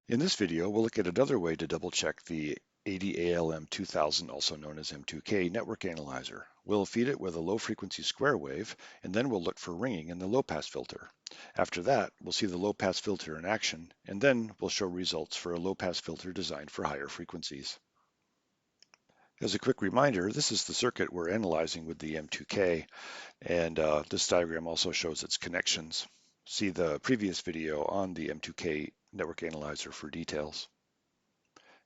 In this video, we'll look at another way to double-check the ADALM2000, also known as M2K, network analyzer. We'll feed it with a low-frequency square wave, and then we'll look for ringing in the low-pass filter. After that, we'll see the low-pass filter in action, and then we'll show results for a low-pass filter designed for higher frequencies. As a quick reminder, this is the circuit we're analyzing with the M2K, and this diagram also shows its connections. See the previous video on the M2K network analyzer for details.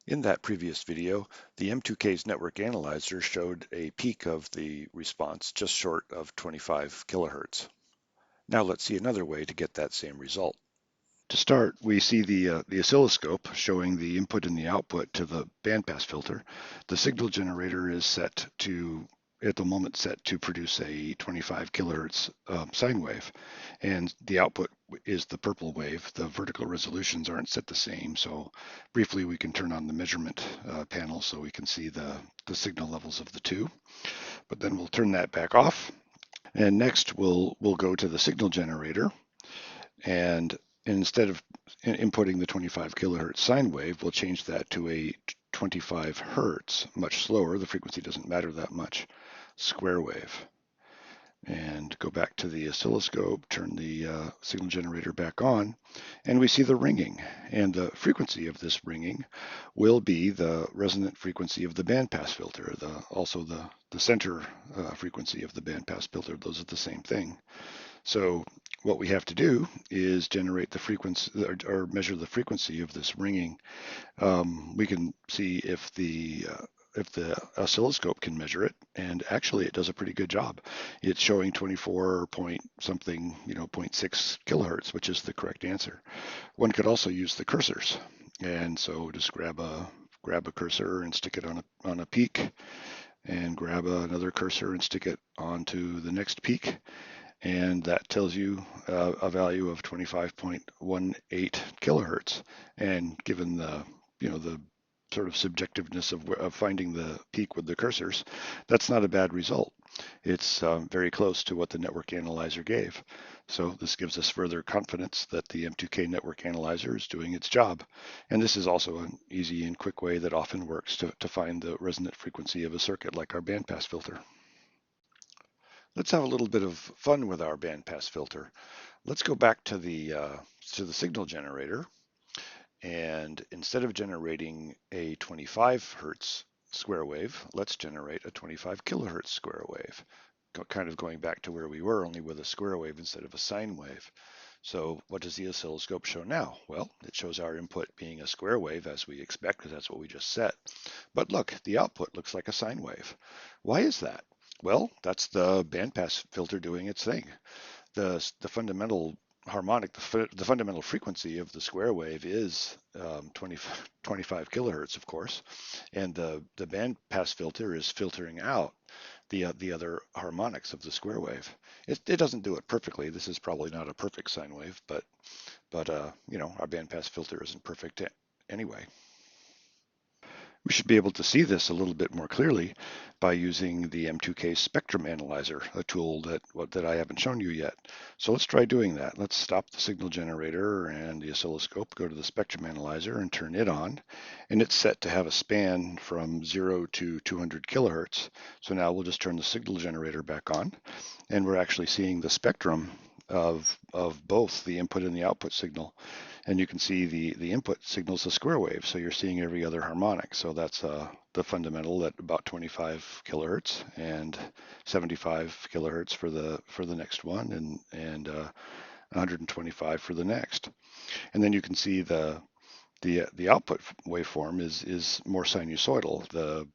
In that previous video, the M2K's network analyzer showed a peak of the response just short of 25 kilohertz. Now let's see another way to get that same result. To start, we see the oscilloscope showing the input and the output to the bandpass filter. The signal generator is set to, at the moment, set to produce a 25 kilohertz sine wave, and the output is the purple wave. The vertical resolutions aren't set the same, so briefly we can turn on the measurement panel so we can see the signal levels of the two, but then we'll turn that back off. And next we'll go to the signal generator, and instead of inputting the 25 kilohertz sine wave, we'll change that to a 25 hertz, much slower, the frequency doesn't matter that much, square wave. And go back to the oscilloscope, turn the signal generator back on, and we see the ringing. And the frequency of this ringing will be the resonant frequency of the bandpass filter, also the center frequency of the bandpass filter. Those are the same thing. So what we have to do is generate the frequency or measure the frequency of this ringing. We can see if the oscilloscope can measure it, and actually it does a pretty good job. It's showing 24 point something, 0.6 kilohertz, which is the correct answer. One could also use the cursors, and so just grab a cursor and stick it on a peak, and grab another cursor and stick it onto the next peak, and that tells you a value of 25.18 kilohertz. And given the sort of subjectiveness of finding the peak with the cursors, that's not a bad result. It's very close to what the network analyzer gave. So this gives us further confidence that the M2K network analyzer is doing its job. And this is also an easy and quick way that often works to find the resonant frequency of a circuit like our bandpass filter. Let's have a little bit of fun with our bandpass filter. Let's go back to the signal generator, and instead of generating a 25 hertz square wave, let's generate a 25 kilohertz square wave. Kind of going back to where we were, only with a square wave instead of a sine wave. So what does the oscilloscope show now? Well, it shows our input being a square wave, as we expect, because that's what we just set. But look, the output looks like a sine wave. Why is that? Well, that's the bandpass filter doing its thing. The fundamental harmonic, the fundamental frequency of the square wave is 25 kilohertz, of course, and the bandpass filter is filtering out the other harmonics of the square wave. It doesn't do it perfectly. This is probably not a perfect sine wave, but our bandpass filter isn't perfect anyway. We should be able to see this a little bit more clearly by using the M2K spectrum analyzer, a tool that I haven't shown you yet. So let's try doing that. Let's stop the signal generator and the oscilloscope, go to the spectrum analyzer and turn it on. And it's set to have a span from 0 to 200 kilohertz. So now we'll just turn the signal generator back on, and we're actually seeing the spectrum of both the input and the output signal. And you can see the input signals a square wave, so you're seeing every other harmonic. So that's the fundamental at about 25 kilohertz and 75 kilohertz for the next one, and 125 for the next. And then you can see the output waveform is more sinusoidal. The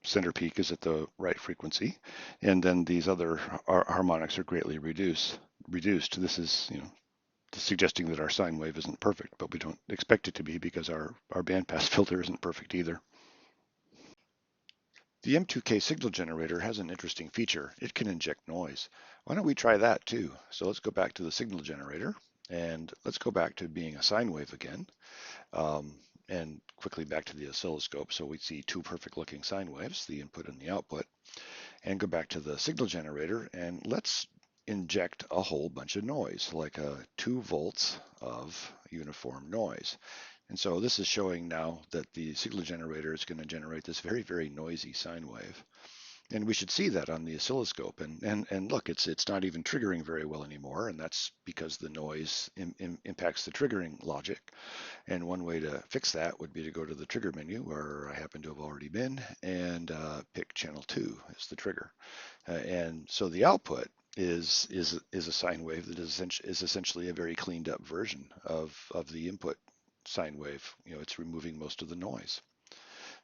center peak is at the right frequency, and then these other harmonics are greatly reduced. This is suggesting that our sine wave isn't perfect, but we don't expect it to be because our bandpass filter isn't perfect either. The M2K signal generator has an interesting feature. It can inject noise. Why don't we try that too? So let's go back to the signal generator, and let's go back to being a sine wave again, and quickly back to the oscilloscope. So we see two perfect looking sine waves, the input and the output, and go back to the signal generator, and let's inject a whole bunch of noise, like 2 volts of uniform noise. And so this is showing now that the signal generator is going to generate this very, very noisy sine wave. And we should see that on the oscilloscope. And look, it's not even triggering very well anymore, and that's because the noise impacts the triggering logic. And one way to fix that would be to go to the trigger menu, where I happen to have already been, and pick channel 2 as the trigger. And so the output is a sine wave that is essentially a very cleaned up version of the input sine wave. It's removing most of the noise.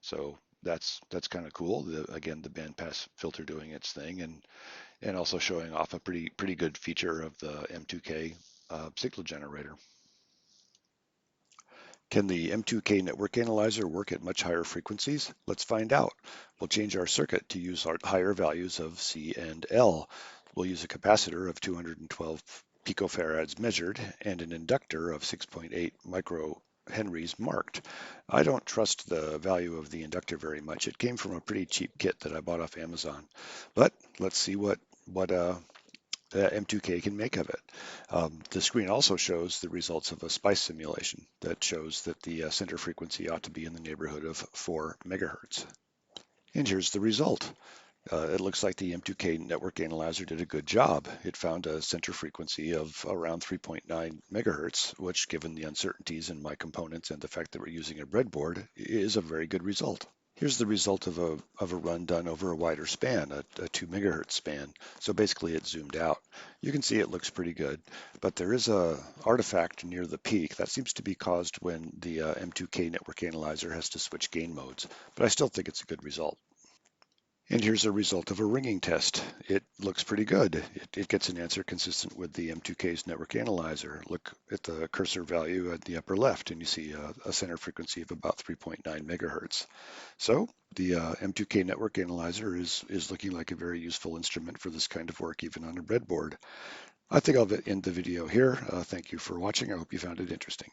So that's kind of cool. Again, the bandpass filter doing its thing, and also showing off a pretty good feature of the M2K signal generator. Can the M2K network analyzer work at much higher frequencies? Let's find out. We'll change our circuit to use our higher values of C and L. We'll use a capacitor of 212 picofarads measured and an inductor of 6.8 microhenries marked. I don't trust the value of the inductor very much. It came from a pretty cheap kit that I bought off Amazon. But let's see what M2K can make of it. The screen also shows the results of a SPICE simulation that shows that the center frequency ought to be in the neighborhood of 4 megahertz. And here's the result. It looks like the M2K network analyzer did a good job. It found a center frequency of around 3.9 megahertz, which, given the uncertainties in my components and the fact that we're using a breadboard, is a very good result. Here's the result of a run done over a wider span, a 2 megahertz span. So basically it zoomed out. You can see it looks pretty good, but there is a artifact near the peak that seems to be caused when the M2K network analyzer has to switch gain modes, but I still think it's a good result. And here's a result of a ringing test. It looks pretty good. It gets an answer consistent with the M2K's network analyzer. Look at the cursor value at the upper left, and you see a center frequency of about 3.9 megahertz. So the M2K network analyzer is looking like a very useful instrument for this kind of work, even on a breadboard. I think I'll end the video here. Thank you for watching. I hope you found it interesting.